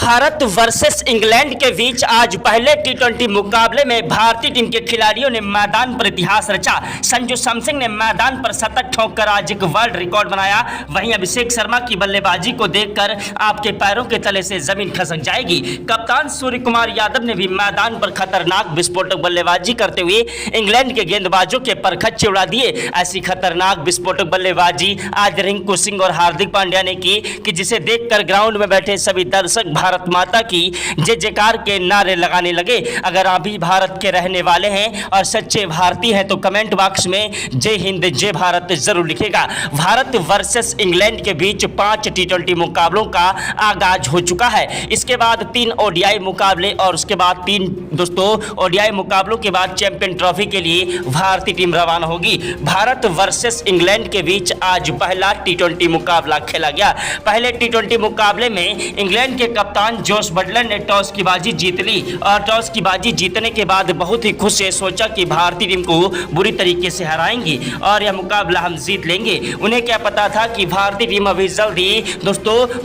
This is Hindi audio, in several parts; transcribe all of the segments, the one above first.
भारत वर्सेस इंग्लैंड के बीच आज पहले टी20 मुकाबले में भारतीय टीम के खिलाड़ियों ने मैदान पर इतिहास रचा। संजू सैमसन ने मैदान पर शतक ठोककर आज एक वर्ल्ड रिकॉर्ड बनाया। वहीं अभिषेक शर्मा की बल्लेबाजी को देखकर आपके पैरों के तले से जमीन खसक जाएगी। कप्तान सूर्य कुमार यादव ने भी मैदान पर खतरनाक विस्फोटक बल्लेबाजी करते हुए इंग्लैंड के गेंदबाजों के परखच्चे उड़ा दिए। ऐसी खतरनाक विस्फोटक बल्लेबाजी आज रिंकू सिंह और हार्दिक पांड्या ने की कि जिसे देखकर ग्राउंड में बैठे सभी दर्शक भारत माता की जय जयकार के नारे लगाने लगे। अगर आप भी भारत के रहने वाले हैं और सच्चे भारतीय हैं तो कमेंट बॉक्स में जय हिंद जय भारत जरूर लिखेगा। भारत वर्सेस इंग्लैंड के बीच 5 टी20 मुकाबलों का आगाज हो चुका है। इसके बाद 3 ओडीआई मुकाबले और उसके बाद 3 ओडीआई मुकाबलों के बाद चैंपियन ट्रॉफी के लिए भारतीय टीम रवाना होगी। भारत वर्सेस इंग्लैंड के बीच आज पहला टी20 मुकाबला खेला गया। पहले टी20 मुकाबले में इंग्लैंड के कप्तान जोस बटलर ने टॉस की बाजी जीत ली और टॉस की बाजी जीतने के बाद बहुत ही खुश से सोचा कि भारतीय टीम को बुरी तरीके से हराएंगे और यह मुकाबला हम जीत लेंगे। उन्हें क्या पता था कि भारतीय टीम अभी जल्दी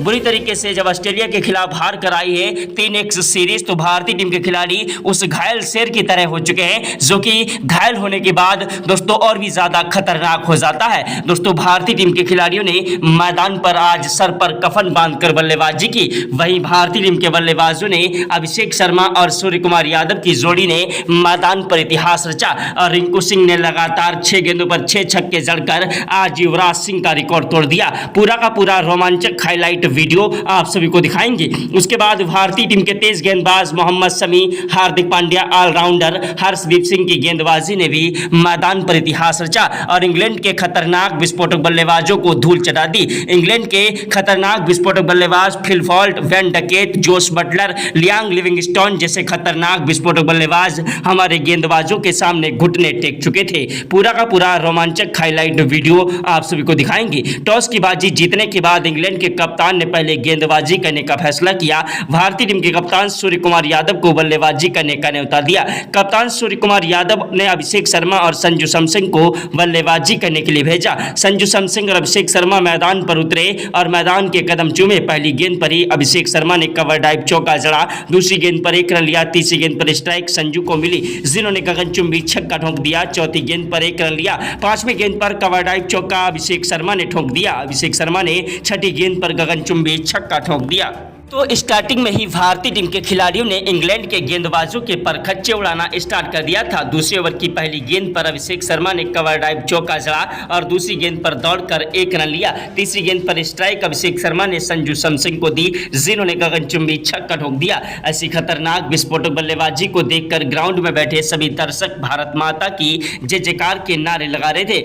बुरी तरीके से जब ऑस्ट्रेलिया के खिलाफ हार कर आई है 3-1 सीरीज, तो भारतीय टीम के खिलाड़ी उस घायल शेर की तरह हो चुके हैं जो कि घायल होने के बाद और भी ज्यादा खतरनाक हो जाता है। भारतीय टीम के खिलाड़ियों ने मैदान पर आज सर पर कफन बांधकर बल्लेबाजी की। वहीं भारतीय टीम के बल्लेबाजों ने अभिषेक शर्मा और सूर्य कुमार यादव की जोड़ी ने मैदान पर इतिहास रचा और रिंकू सिंह ने लगातार 6 गेंदों पर 6 छक्के जड़कर आज युवराज सिंह का रिकॉर्ड तोड़ दिया। पूरा का पूरा रोमांचक हाईलाइट वीडियो आप सभी को दिखाएंगे। उसके बाद भारतीय टीम के तेज गेंदबाज मोहम्मद शमी, हार्दिक पांड्या, ऑलराउंडर हर्षदीप सिंह की गेंदबाजी ने भी मैदान पर इतिहास रचा और इंग्लैंड के खतरनाक विस्फोटक बल्लेबाजों को धूल चटा दी। इंग्लैंड के खतरनाक विस्फोटक बल्लेबाज Phil Salt, Ben Duckett, Jos Buttler, Liam Livingstone जैसे खतरनाक विस्फोटक बल्लेबाज हमारे गेंदबाजों के सामने घुटने टेक चुके थे। पूरा का पूरा रोमांचक हाईलाइट वीडियो आप सभी को दिखाएंगे। टॉस की बाजी जीतने के बाद इंग्लैंड के कप्तान ने पहले गेंदबाजी करने का फैसला किया। भारतीय टीम के कप्तान सूर्य कुमार यादव को बल्लेबाजी करने का न्योता दिया। कप्तान सूर्य कुमार यादव ने अभिषेक शर्मा और संजू सैमसन को बल्लेबाजी करने के लिए भेजा। संजू सैमसन और अभिषेक शर्मा मैदान पर उतरे और मैदान के कदम चूमे। पहली गेंद पर ही अभिषेक शर्मा ने कवर ड्राइव चौका जड़ा, दूसरी गेंद पर 1 रन लिया, तीसरी गेंद पर स्ट्राइक संजू को मिली जिन्होंने गगनचुंबी छक्का ठोक दिया। चौथी गेंद पर 1 रन लिया, 5वीं गेंद पर कवर ड्राइव चौका अभिषेक शर्मा ने ठोक दिया। अभिषेक शर्मा ने 6ठी गेंद पर गगनचुंबी छक्का ठोक दिया। तो स्टार्टिंग में ही भारतीय टीम के खिलाड़ियों ने इंग्लैंड के गेंदबाजों के परखच्चे उड़ाना स्टार्ट कर दिया था। दूसरे ओवर की पहली गेंद पर अभिषेक शर्मा ने कवर ड्राइव चौका जड़ा और दूसरी गेंद पर दौड़कर 1 रन लिया। तीसरी गेंद पर स्ट्राइक अभिषेक शर्मा ने संजू सैमसन को दी जिन्होंने गगनचुंबी छक्का ठोक दिया। ऐसी खतरनाक विस्फोटक बल्लेबाजी को देखकर ग्राउंड में बैठे सभी दर्शक भारत माता की जय जयकार के नारे लगा रहे थे।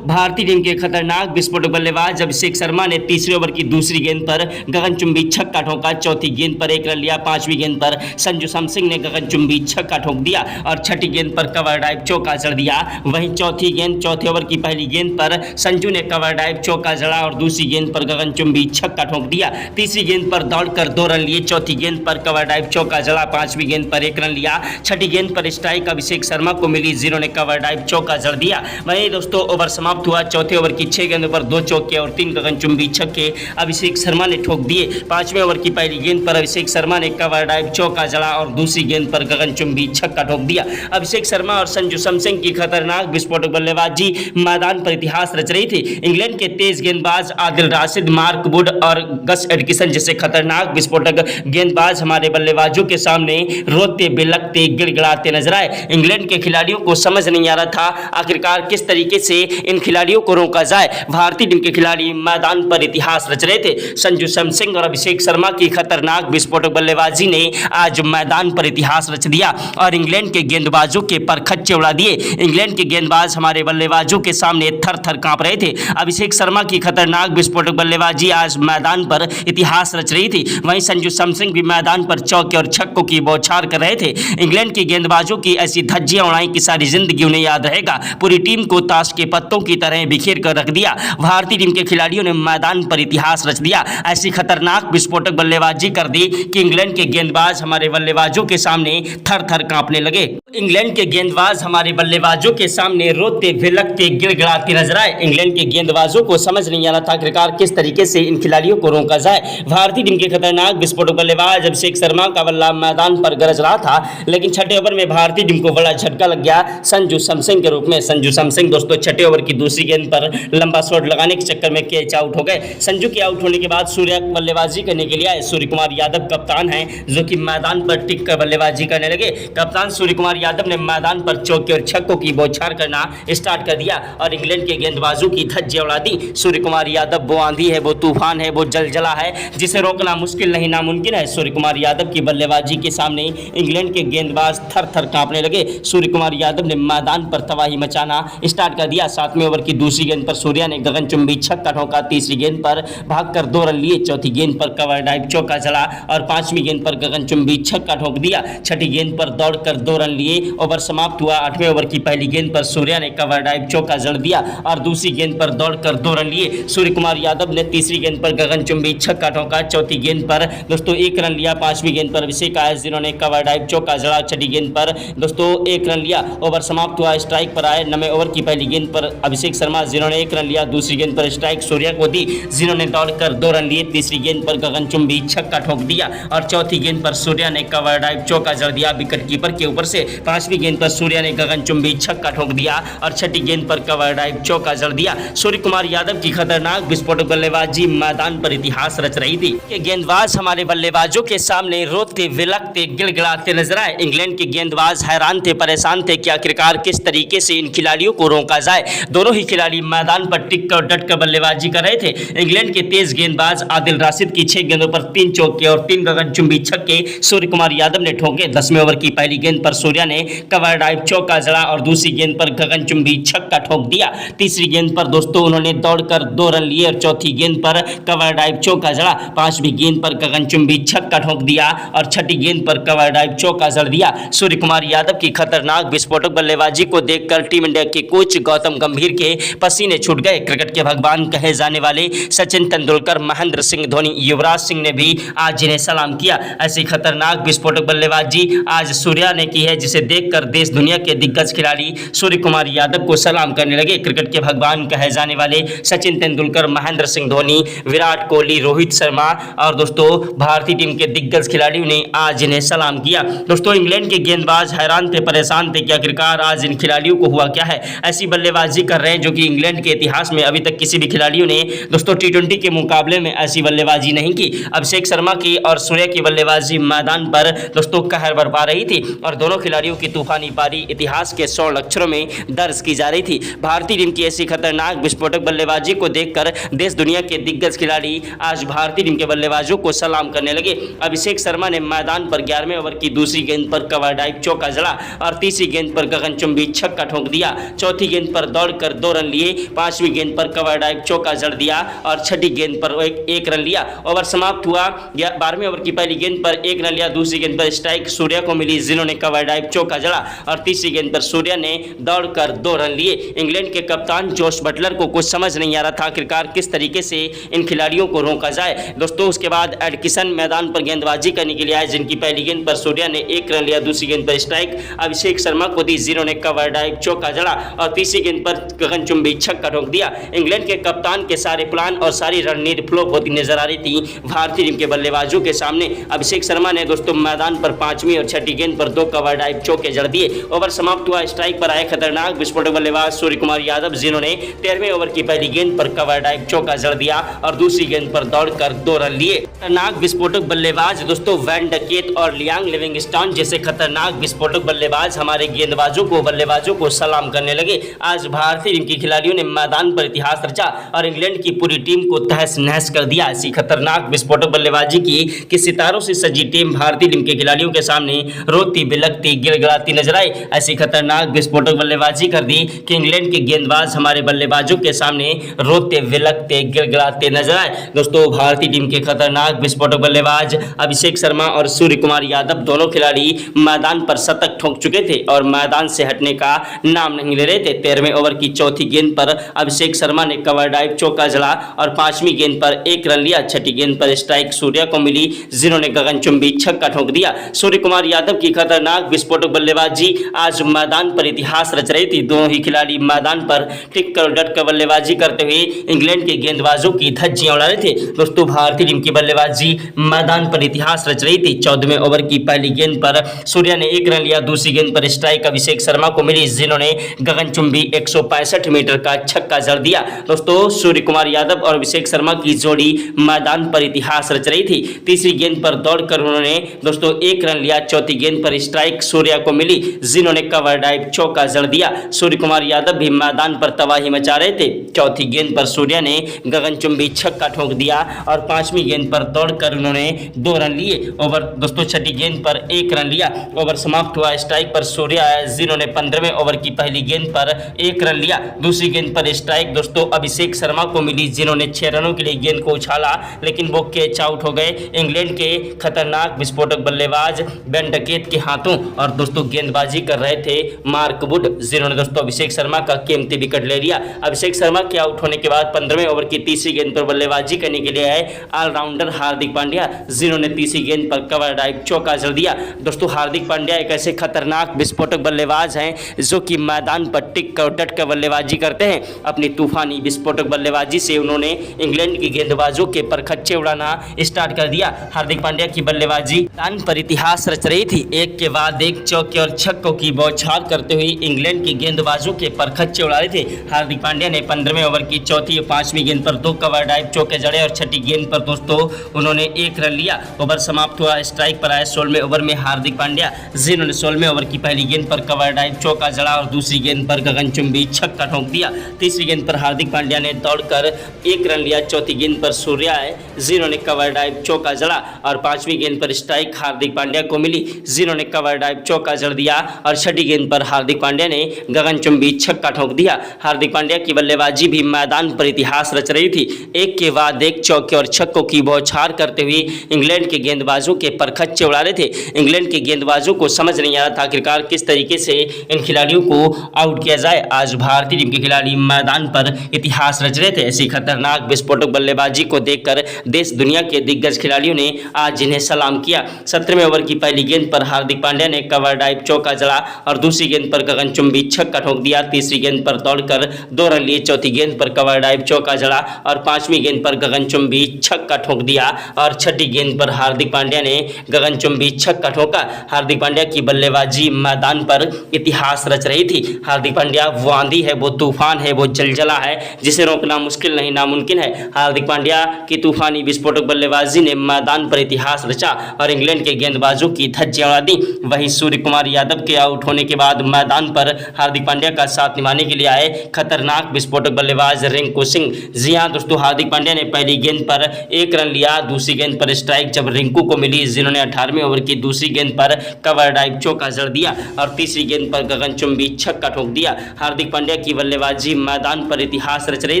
भारतीय टीम के खतरनाक विस्फोटक बल्लेबाज अभिषेक शर्मा ने तीसरे ओवर की दूसरी गेंद पर गगनचुंबी छक्का ठोका, चौथी गेंद पर 1 रन लिया, 5वीं गेंद पर संजू सैमसन ने गगनचुंबी छक्का ठोक दिया और 6ठी गेंद पर कवर ड्राइव चौका जड़ दिया। वहीं चौथे ओवर की पहली गेंद पर संजू ने कवर ड्राइव चौका जड़ा और दूसरी गेंद पर गगनचुंबी छक्का ठोक दिया। तीसरी गेंद पर दौड़कर 2 रन लिए, चौथी गेंद पर कवर ड्राइव चौका जड़ा, 5वीं गेंद पर 1 रन लिया, 6ठी गेंद पर स्ट्राइक अभिषेक शर्मा को मिली जिन्होंने कवर ड्राइव चौका जड़ दिया। वहीं ओवर समाप्त हुआ। चौथे ओवर की 6 गेंदों पर 2 चौके और 3 गगनचुंबी छक्के अभिषेक शर्मा ने ठोक दिए। 5वें ओवर की पहली गेंद पर अभिषेक शर्मा ने कवर ड्राइव चौका जड़ा और दूसरी गेंद पर गगनचुंबी छक्का ठोक दिया। अभिषेक शर्मा और संजू सैमसन की खतरनाक विस्फोटक बल्लेबाजी मैदान पर इतिहास रच रही थी। इंग्लैंड के तेज गेंदबाज आदिल राशिद, मार्क वुड और गस एडकिसन जैसे खतरनाक विस्फोटक गेंदबाज हमारे बल्लेबाजों के सामने रोते बिलखते गिड़गिड़ाते नजर आए। इंग्लैंड के खिलाड़ियों को समझ नहीं आ रहा था आखिरकार किस तरीके से इन खिलाड़ियों को रोका जाए। भारतीय टीम के खिलाड़ी मैदान पर इतिहास रच रहे थे। संजू सैमसन और अभिषेक शर्मा की खतरनाक विस्फोटक बल्लेबाजी ने आज मैदान पर इतिहास रच दिया और इंग्लैंड के गेंदबाजों के परखच्चे उड़ा दिए। इंग्लैंड के गेंदबाज हमारे बल्लेबाजों के सामने थर-थर कांप रहे थे। अभिषेक शर्मा की खतरनाक विस्फोटक बल्लेबाजी आज मैदान पर इतिहास रच रही थी। वहीं संजू सैमसन भी मैदान पर चौके और छक्कों की बौछार कर रहे थे। इंग्लैंड के गेंदबाजों की ऐसी धज्जियां उड़ाई कि सारी जिंदगी उन्हें याद रहेगा। पूरी टीम को ताश के पत्तों की तरह बिखेर कर रख दिया। भारतीय टीम के खिलाड़ियों ने मैदान पर इतिहास रच दिया। ऐसी खतरनाक विस्फोटक बल्लेबाजी कर दी कि इंग्लैंड के गेंदबाज हमारे बल्लेबाजों के सामने थर-थर कांपने लगे। इंग्लैंड के गेंदबाज हमारे बल्लेबाजों के सामने रोते भिलकते गिड़गिड़ाते नजर आए। इंग्लैंड के गेंदबाजों को समझ नहीं आ रहा था आखिरकार किस तरीके से इन खिलाड़ियों को रोका जाए। भारतीय टीम के खतरनाक विस्फोटक बल्लेबाज अभिषेक शर्मा का बल्ला मैदान पर गरज रहा था, लेकिन छठे ओवर में भारतीय टीम को बड़ा झटका लग गया संजू सैमसन के रूप में। संजू सैमसन दोस्तों छठे ओवर की दूसरी गेंद पर लंबा शॉट लगाने के चक्कर में कैच आउट हो गए। संजू के आउट होने के बाद सूर्य बल्लेबाजी करने के लिए आए। सूर्य कुमार यादव कप्तान है जो कि मैदान पर टिक कर बल्लेबाजी करने लगे। कप्तान सूर्य कुमार यादव ने मैदान पर चौके और छक्कों की बौछार करना स्टार्ट कर दिया और इंग्लैंड के गेंदबाजों की धज्जियां उड़ा दी। सूर्य कुमार यादव वो आंधी है, वो तूफान है, वो जलजला है जिसे रोकना मुश्किल नहीं नामुमकिन है। सूर्य कुमार यादव की बल्लेबाजी के सामने इंग्लैंड के गेंदबाज थर थर कांपने लगे। सूर्य कुमार यादव ने मैदान पर तबाही मचाना स्टार्ट कर दिया। 7वें ओवर की दूसरी गेंद पर सूर्या ने गगनचुंबी छक्का ठोका। तीसरी गेंद पर भागकर 2 रन लिए। चौथी गेंद पर कवर ड्राइव चौका चला और 5वीं गेंद पर गगनचुंबी छक्का ठोक दिया। छठी गेंद पर दौड़कर 2 रन लिए। ओवर समाप्त हुआ। 8वें ओवर की पहली गेंद पर सूर्या ने कवर ड्राइव चौका जड़ दिया और दूसरी गेंद पर दौड़कर 2 रन लिए। सूर्य कुमार यादव ने तीसरी गेंद पर गगनचुंबी छक्का ठोका। चौथी गेंद पर दोस्तों 1 रन लिया। 5वीं गेंद पर अभिषेक आए जिन्होंने कवर ड्राइव चौका जड़ा। छठी गेंद पर दोस्तों 1 रन लिया। ओवर समाप्त हुआ। स्ट्राइक पर आए। 9वें ओवर की पहली गेंद पर अभिषेक शर्मा जिन्होंने 1 रन लिया। दूसरी गेंद पर स्ट्राइक सूर्या को दी जिन्होंने दौड़कर 2 रन लिए। तीसरी गेंद पर गगनचुंबी छक्का ठोक दिया और चौथी गेंद पर सूर्या ने कवर ड्राइव चौका जड़ दिया विकेट कीपर के ऊपर से। 5वीं गेंद पर सूर्या ने गगनचुंबी छक्का ठोक दिया और छठी गेंद पर कवर ड्राइव चौका जड़ दिया। सूर्य कुमार यादव की खतरनाक विस्फोटक बल्लेबाजी मैदान पर इतिहास रच रही थी। ये गेंदबाज हमारे बल्लेबाजों के सामने रोते विलकते गिड़गिड़ाते नजर आए। इंग्लैंड के गेंदबाज हैरान थे, परेशान थे कि आखिरकार किस तरीके से इन खिलाड़ियों को रोका जाए। दोनों ही खिलाड़ी मैदान पर टिक कर डट कर बल्लेबाजी कर रहे थे। इंग्लैंड के तेज गेंदबाज आदिल राशिद की 6 गेंदों पर 3 चौके और 3 गगनचुंबी छक्के सूर्य कुमार यादव ने ठोके। 10वें ओवर की पहली गेंद पर सूर्या ने कवर ड्राइव चौका जड़ा और दूसरी गेंद पर गगनचुंबी छक्का ठोक दिया। तीसरी गेंद पर दोस्तों उन्होंने दौड़कर 2 रन लिए और चौथी गेंद पर कवर ड्राइव चौका जड़ा। 5वीं गेंद पर गगनचुंबी छक्का ठोक दिया और छठी गेंद पर कवर ड्राइव चौका जड़ दिया। सूर्य कुमार यादव की खतरनाक विस्फोटक बल्लेबाजी को देखकर टीम इंडिया के कोच गौतम गंभीर के पसीने छूट गए। क्रिकेट के भगवान कहे जाने वाले सचिन तेंदुलकर, महेंद्र सिंह धोनी, युवराज सिंह ने भी आज जिन्हें सलाम किया। ऐसी खतरनाक विस्फोटक बल्लेबाजी आज सूर्या ने की है जिसे देखकर देश दुनिया के दिग्गज खिलाड़ी सूर्य कुमार यादव को सलाम करने लगे। क्रिकेट के भगवान कहे जाने वाले सचिन तेंदुलकर, महेंद्र सिंह धोनी, विराट कोहली, रोहित शर्मा और दोस्तों भारतीय टीम के दिग्गज खिलाड़ियों ने आज इन्हें सलाम किया। दोस्तों इंग्लैंड के गेंदबाज हैरान थे, परेशान थे कि आखिरकार आज इन खिलाड़ियों को हुआ क्या है। ऐसी बल्लेबाजी कर रहे हैं जो कि इंग्लैंड के इतिहास में अभी तक किसी भी खिलाड़ियों ने दोस्तों T20 के मुकाबले में ऐसी बल्लेबाजी नहीं की। अभिषेक शर्मा की और सूर्या की बल्लेबाजी मैदान पर दोस्तों कहर बरपा रही थी और दोनों खिलाड़ियों की तूफानी पारी इतिहास के 100 अक्षरों में दर्ज की जा रही थी। भारतीय टीम की ऐसी खतरनाक विस्फोटक बल्लेबाजी को देखकर देश दुनिया के दिग्गज खिलाड़ी आज भारतीय टीम के बल्लेबाजों को सलाम करने लगे। अभिषेक शर्मा ने मैदान पर 11वें ओवर की दूसरी गेंद पर कवर ड्राइव चौका जड़ा और तीसरी गेंद पर गगनचुंबी छक्का ठोक दिया। चौथी गेंद पर दौड़कर 2 रन लिए। 5वीं गेंद पर कवर ड्राइव चौका जड़ दिया और छठी गेंद पर 1 रन लिया। ओवर समाप्त हुआ। 12वें ओवर की पहली गेंद पर 1 रन लिया। दूसरी गेंद पर स्ट्राइक सूर्या को मिली जिन्होंने कवर ड्राइव चौका जड़ा और तीसरी गेंद पर सूर्या ने दौड़कर 2 रन लिए। इंग्लैंड के कप्तान जोश बटलर को कुछ समझ नहीं आ रहा था आखिरकार किस तरीके से इन खिलाड़ियों को रोका जाए। दोस्तों उसके बाद एडकिसन मैदान पर गेंदबाजी करने के लिए आए जिनकी पहली गेंद पर सूर्या ने 1 रन लिया। दूसरी गेंद पर स्ट्राइक अभिषेक शर्मा को दी जिन्होंने कवर ड्राइव चौका जड़ा और तीसरी गेंद पर गगनचुंबी छक्का ठोक दिया। इंग्लैंड के कप्तान के सारे प्लान और सारी रणनीति फ्लॉप होती नजर आ रही थी भारतीय टीम के बल्लेबाजों के सामने। अभिषेक शर्मा ने दोस्तों मैदान पर 5वीं और छठी गेंद पर 2 कवर ड्राइव चौके जड़ दिए। ओवर समाप्त हुआ। स्ट्राइक पर आए खतरनाक विस्फोटक बल्लेबाज सूर्य कुमार यादव जिन्होंने 13वें ओवर की पहली गेंद पर कवर ड्राइव चौका जड़ दिया और दूसरी गेंद पर दौड़कर 2 रन लिए। खतरनाक विस्फोटक बल्लेबाज दोस्तों वैन डकेट और लियांग लिविंगस्टन जैसे खतरनाक विस्फोटक बल्लेबाज हमारे बल्लेबाजों को सलाम करने लगे। आज भारतीय टीम के खिलाड़ियों ने मैदान पर इतिहास रचा और इंग्लैंड की पूरी टीम को तहस नहस कर दिया। ऐसी खतरनाक विस्फोटक बल्लेबाजी की कि सितारों से सजी टीम भारतीय टीम के खिलाड़ियों के सामने रोती बिलकती गिड़गिड़ाती नजर आई। ऐसी खतरनाक विस्फोटक बल्लेबाजी कर दी कि इंग्लैंड के गेंदबाज हमारे बल्लेबाजों के सामने रोते बिलकते गिड़गिड़ाते नजर आए। दोस्तों भारतीय टीम के खतरनाक विस्फोटक बल्लेबाज अभिषेक शर्मा और सूर्य कुमार यादव दोनों खिलाड़ी मैदान पर शतक ठोक चुके थे और मैदान से हटने का नाम नहीं ले रहे थे। 13वें ओवर की चौथी गेंद पर अभिषेक शर्मा ने कवर ड्राइव चौका जड़ा और 5वीं गेंद पर 1 रन लिया। छठी गेंद पर स्ट्राइक सूर्या को मिली जिन्होंने गगनचुंबी छक्का ठोक दिया। सूर्य कुमार यादव की खतरनाक विस्फोटक विस्फोटक बल्लेबाजी आज मैदान पर इतिहास रच रही थी। दोनों ही खिलाड़ी मैदान पर टिक कर डट कर बल्लेबाजी करते हुए इंग्लैंड के गेंदबाजों की धज्जियां उड़ा रहे थे। दोस्तों भारतीय टीम की बल्लेबाजी मैदान पर इतिहास रच रही थी। 14वें ओवर की पहली गेंद पर सूर्या ने 1 रन लिया। दूसरी गेंद पर स्ट्राइक अभिषेक शर्मा को मिली, जिन्होंने गगनचुंबी 165 मीटर का छक्का जड़ दिया। दोस्तों सूर्य कुमार यादव और अभिषेक शर्मा की जोड़ी मैदान पर इतिहास रच रही थी। तीसरी गेंद पर दौड़कर उन्होंने दोस्तों 1 रन लिया। चौथी गेंद पर स्ट्राइक सूर्या को मिली, जिन्होंने कवर ड्राइव चौका जड़ दिया। सूर्य कुमार यादव भी मैदान पर तबाही मचा रहे थे। चौथी गेंद पर सूर्या ने गगनचुंबी छक्का ठोक दिया और 5वीं गेंद पर दौड़कर उन्होंने 2 रन लिए। ओवर दोस्तों 6ठी गेंद पर 1 रन लिया। ओवर समाप्त हुआ। स्ट्राइक पर सूर्या आए, जिन्होंने 15वें ओवर की पहली गेंद पर 1 रन लिया। दूसरी गेंद पर स्ट्राइक दोस्तों अभिषेक शर्मा को मिली, जिन्होंने 6 रनों के लिए गेंद को उछाला, लेकिन वो कैच आउट हो गए इंग्लैंड के खतरनाक विस्फोटक बल्लेबाज बेन डकेट के हाथों। और दोस्तों गेंदबाजी कर रहे थे मार्क वुड, जिन्होंने दोस्तों अभिषेक शर्मा का कीमती विकेट ले लिया। अभिषेक शर्मा के आउट होने के बाद 15वें ओवर की तीसरी गेंद पर बल्लेबाजी करने के लिए आए ऑलराउंडर हार्दिक पांड्या, जिन्होंने तीसरी गेंद पर कवर ड्राइव चौका जड़ दिया। दोस्तों हार्दिक पांड्या एक ऐसे खतरनाक विस्फोटक बल्लेबाज हैं जो कि मैदान पर टिक कर डट कर बल्लेबाजी करते हैं। अपनी तूफानी विस्फोटक बल्लेबाजी से उन्होंने इंग्लैंड के गेंदबाजों के परखच्चे उड़ाना स्टार्ट कर दिया। हार्दिक पांड्या की बल्लेबाजी मैदान पर इतिहास रच रही थी। एक के बाद एक चौके और छक्कों की बौछार करते हुए इंग्लैंड के गेंदबाजों के परखच्चे उड़ा रहे थे। हार्दिक पांड्या ने 15वें ओवर की चौथी और 5वीं गेंद पर 2 कवर ड्राइव चौके जड़े और 6ठी गेंद पर दोस्तों उन्होंने 1 रन लिया। ओवर समाप्त हुआ। स्ट्राइक पर आए 16वें ओवर में हार्दिक पांड्या, जिन्होंने 16वें ओवर की पहली गेंद पर कवर ड्राइव चौका जड़ा और दूसरी गेंद पर गगनचुंबी छक्का ठोक दिया। तीसरी गेंद पर हार्दिक पांड्या ने दौड़कर 1 रन लिया। चौथी गेंद पर सूर्या आए, जिन्होंने कवर ड्राइव चौका जड़ा और 5वीं गेंद पर स्ट्राइक हार्दिक पांड्या को मिली, जिन्होंने कवर ड्राइव चौका जड़ दिया और 6ठी गेंद पर हार्दिक पांड्या ने गगनचुंबी छक्का ठोक दिया। हार्दिक पांड्या की बल्लेबाजी भी मैदान पर इतिहास रच रही थी। एक के बाद एक चौके और छक्कों की बौछार करते हुए इंग्लैंड के गेंदबाजों के परखच्चे उड़ा रहे थे। इंग्लैंड के गेंदबाजों को समझ नहीं आ रहा था आखिरकार किस तरीके से इन खिलाड़ियों को आउट किया जाए। आज भारतीय टीम के खिलाड़ी मैदान पर इतिहास रच रहे थे। ऐसी खतरनाक विस्फोटक बल्लेबाजी को देखकर देश दुनिया के दिग्गज खिलाड़ियों ने आज इन्हें सलाम किया। 17वें ओवर की पहली गेंद पर हार्दिक पांड्या ने कवर ड्राइव चौका जड़ा और दूसरी गेंद पर गगनचुंबी छक्का ठोक दिया। तीसरी गेंद पर दौड़कर 2 रन लिए। चौथी गेंद पर कवर ड्राइव चौका जड़ा और 5वीं गेंद पर गगनचुंबी छक्का ठोक दिया और 6ठी गेंद पर हार्दिक पांड्या ने गगनचुंबी छक्का ठोका। हार्दिक पांड्या की बल्लेबाजी मैदान पर इतिहास रच रही थी। हार्दिक पांड्या वो आंधी है, वो तूफान है, वो जलजला है जिसे रोकना मुश्किल नहीं नामुमकिन है। हार्दिक पांड्या की तूफानी विस्फोटक बल्लेबाजी ने मैदान पर इतिहास रचा और इंग्लैंड के गेंदबाजों की धज्जियां उड़ा दी। वहीं सूर्य कुमार यादव के आउट होने के बाद मैदान पर हार्दिक पांड्या का साथ निभाने के लिए आए खतरनाक विस्फोटक बल्लेबाज रिंकू सिंह। जी हां दोस्तों, हार्दिक पांड्या ने पहली गेंद पर 1 रन लिया। दूसरी गेंद पर स्ट्राइक जब रिंकू को मिली, जिन्होंने 18वें ओवर की दूसरी गेंद पर कवर ड्राइव चौका जड़ दिया और तीसरी गेंद पर गगनचुंबी छक्का ठोक दिया। हार्दिक पांड्या की बल्लेबाजी मैदान पर इतिहास रच रही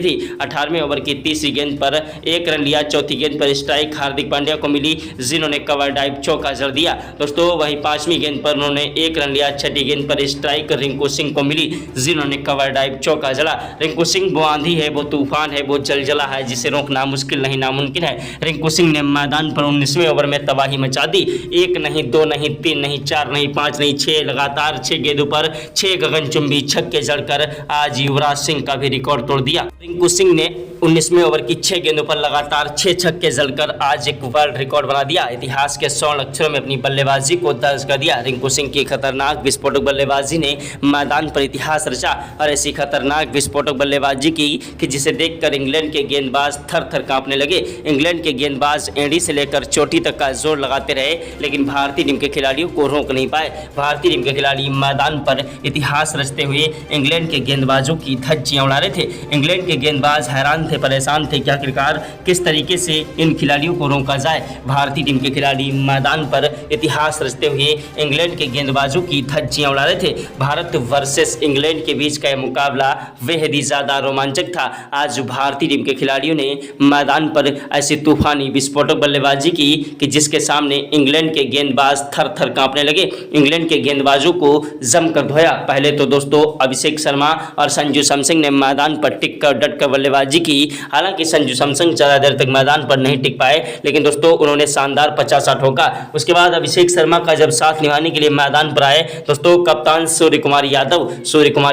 थी। 18वें ओवर की तीसरी गेंद पर 1 रन लिया। चौथी गेंद पर स्ट्राइक हार्दिक पांड्या को मिली, जिन्होंने कवर ड्राइव चौका जड़ दिया। दोस्तों वहीं 5वीं गेंद पर उन्होंने 1 रन लिया। 6ठी गेंद पर स्ट्राइक रिंकू सिंह को मिली, जिन्होंने कवर ड्राइव चौका जड़ा। रिंकू सिंह वो आंधी है, वो तूफान है, वो जलजला है जिसे रोकना मुश्किल नहीं नामुमकिन है। रिंकू सिंह ने मैदान पर 19वें ओवर में तबाही मचा दी। 1 नहीं, 2 नहीं, 3 नहीं, 4 नहीं, 5 नहीं, 6 लगातार 6 गेंदों पर 6 गगनचुंबी छक्के जड़कर आज युवराज सिंह का भी रिकॉर्ड तोड़ दिया। रिंकू सिंह ने 19वें ओवर की 6 गेंदों पर लगातार 6 छक्के जड़कर आज एक वर्ल्ड रिकॉर्ड बना दिया। इतिहास के 100 अक्षरों में अपनी बल्लेबाजी को दर्ज कर दिया। रिंकू सिंह की खतरनाक विस्फोटक बल्लेबाजी ने मैदान पर इतिहास रचा और ऐसी खतरनाक विस्फोटक बल्लेबाजी की कि जिसे देखकर इंग्लैंड के गेंदबाज थर थर कांपने लगे। इंग्लैंड के गेंदबाज एड़ी से लेकर चोटी तक का जोर लगाते रहे, लेकिन भारतीय टीम के खिलाड़ियों को रोक नहीं पाए। भारतीय टीम के खिलाड़ी मैदान पर इतिहास रचते हुए इंग्लैंड के गेंदबाजों की धज्जियां उड़ा रहे थे। इंग्लैंड के गेंदबाज हैरान थे, परेशान थे कि आखिरकार किस तरीके से इन खिलाड़ियों को रोका जाए। भारतीय टीम के खिलाड़ी मैदान पर इतिहास रचते हुए इंग्लैंड के गेंदबाजों की धज्जियां उड़ा रहे थे। भारत वर्सेस इंग्लैंड के बीच का यह मुकाबला बेहद ही ज़्यादा रोमांचक था। आज भारतीय टीम के खिलाड़ियों ने मैदान पर ऐसी तूफानी विस्फोटक बल्लेबाजी की कि जिसके सामने इंग्लैंड के गेंदबाज थर थर कांपने लगे। इंग्लैंड के गेंदबाजों को जमकर धोया। पहले तो दोस्तों अभिषेक शर्मा और संजू सैमसन ने मैदान पर टिक कर डट कर बल्लेबाजी की। हालांकि संजू सैमसन ज़्यादा देर तक मैदान पर नहीं टिक पाए, लेकिन दोस्तों उन्होंने शानदार 50 ठोका। उसके बाद अभिषेक शर्मा का जब साथ निभाने के लिए लिए मैदान पर आए दोस्तों कप्तान सूर्य कुमार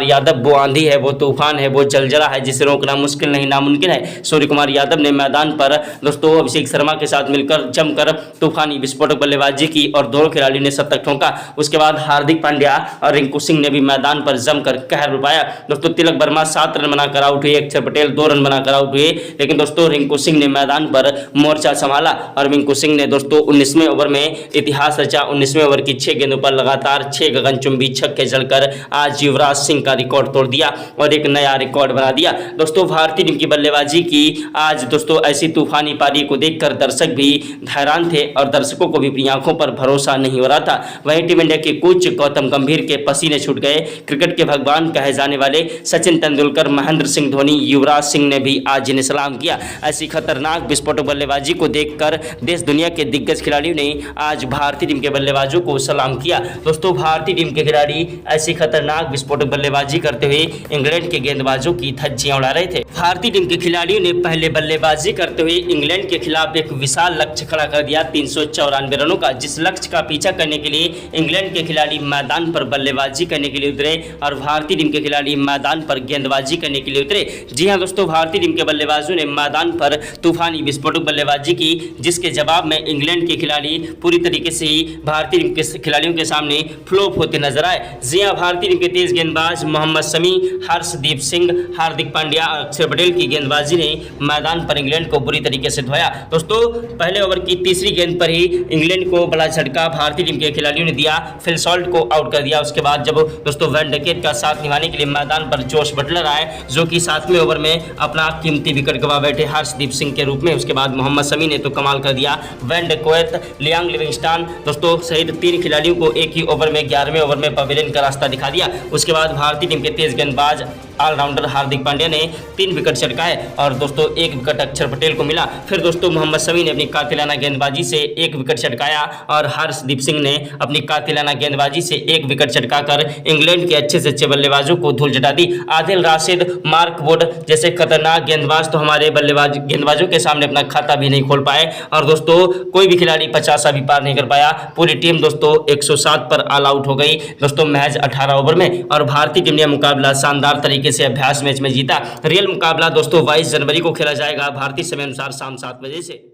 यादव वो आंधी है, वो तूफान है, वो जलजला है जिसे रोकना मुश्किल नहीं नामुमकिन है। सूर्य कुमार यादव ने मैदान पर दोस्तों अभिषेक शर्मा के साथ मिलकर जमकर तूफानी विस्फोटक बल्लेबाजी की और दोनों खिलाड़ियों ने शतक ठोका। उसके बाद हार्दिक पांड्या और रिंकू सिंह ने भी मैदान पर जमकर कहर रुपाया। दोस्तों तिलक वर्मा 7 रन बनाकर आउट हुए, अक्षर पटेल 2 रन बनाकर आउट हुए, लेकिन दोस्तों रिंकू सिंह ने मैदान पर मोर्चा संभाला और रिंकू सिंह ने दोस्तों 19वें ओवर में इतिहास रचा। 19वें ओवर की 6 गेंदों पर लगातार 6 गगनचुंबी छक्के जड़कर आज युवराज सिंह का रिकॉर्ड तोड़ दिया और एक नया रिकॉर्ड बना दिया। दोस्तों भारतीय टीम की बल्लेबाजी की आज दोस्तों ऐसी तूफानी पारी को देखकर दर्शक भी हैरान थे और दर्शकों को भी अपनी आंखों पर भरोसा नहीं हो रहा था। वहीं टीम इंडिया के कोच गौतम गंभीर के पसीने छूट गए। क्रिकेट के भगवान कहे जाने वाले सचिन तेंदुलकर, महेंद्र सिंह धोनी, युवराज सिंह ने भी आज जिन्हें सलाम किया। ऐसी खतरनाक विस्फोटक बल्लेबाजी को देखकर देश दुनिया के दिग्गज खिलाड़ियों ने आज भारतीय टीम के बल्लेबाजों को सलाम किया। दोस्तों भारतीय टीम के खिलाड़ी ऐसी खतरनाक विस्फोटक बल्लेबाजी करते हुए इंग्लैंड के गेंदबाजों की धज्जियां उड़ा रहे थे। भारतीय टीम के खिलाड़ियों ने पहले बल्लेबाजी करते हुए इंग्लैंड के खिलाफ एक विशाल लक्ष्य खड़ा कर दिया 394 रनों का। जिस लक्ष्य का पीछा करने के लिए इंग्लैंड के खिलाड़ी मैदान पर बल्लेबाजी करने के लिए उतरे और भारतीय टीम के खिलाड़ी मैदान पर गेंदबाजी करने के लिए उतरे। जी हां दोस्तों, भारतीय टीम के बल्लेबाजों ने मैदान पर तूफानी विस्फोटक बल्लेबाजी की, जिसके जवाब में इंग्लैंड के खिलाड़ी पूरी तरीके से ही भारतीय टीम के खिलाड़ियों के सामने फ्लॉप होते नजर आए। जी हां, भारतीय टीम के तेज गेंदबाज मोहम्मद शमी, हर्षदीप सिंह, हार्दिक पांड्या, अक्षर पटेल की गेंदबाजी ने मैदान पर इंग्लैंड को बुरी तरीके से धोया। दोस्तों पहले ओवर की तीसरी गेंद पर ही इंग्लैंड को बड़ा झटका भारतीय टीम के खिलाड़ियों ने दिया, फिल सॉल्ट को आउट कर दिया। उसके बाद जब दोस्तों वैन डकेट का साथ निभाने के लिए मैदान पर जोश बटलर आए, जो कि 7वें ओवर में अपना कीमती विकेट गवा बैठे हर्षदीप सिंह के रूप में। उसके बाद मोहम्मद शमी ने तो कमाल कर दिया। वैन डकेट, लियांग लिविंगस्टन दोस्तों सहित 3 खिलाड़ियों को एक ही ओवर में 11वें ओवर में पवेलियन का रास्ता दिखा दिया। उसके बाद भारतीय टीम के तेज गेंदबाज ऑलराउंडर हार्दिक पांड्या ने 3 विकेट चटकाए और दोस्तों 1 विकेट अक्षर पटेल को मिला। फिर दोस्तों मोहम्मद शमी ने अपनी कातिलाना गेंदबाजी से 1 विकेट चटकाया और हर्षदीप सिंह ने अपनी कातिलाना गेंदबाजी से 1 विकेट चटकाकर इंग्लैंड के अच्छे से अच्छे बल्लेबाजों को धूल चटा दी। आदिल राशिद, मार्क वुड जैसे खतरनाक गेंदबाज तो हमारे गेंदबाजों के सामने अपना खाता भी नहीं खोल पाए और दोस्तों कोई भी खिलाड़ी 50 भी पार नहीं कर पाया। पूरी टीम दोस्तों 107 पर ऑल आउट हो गई दोस्तों महज 18 ओवर में और भारतीय टीम ने मुकाबला शानदार तरीके से अभ्यास मैच में जीता। रियल मुकाबला दोस्तों 22 जनवरी को खेला जाएगा भारतीय समय अनुसार शाम 7 बजे से।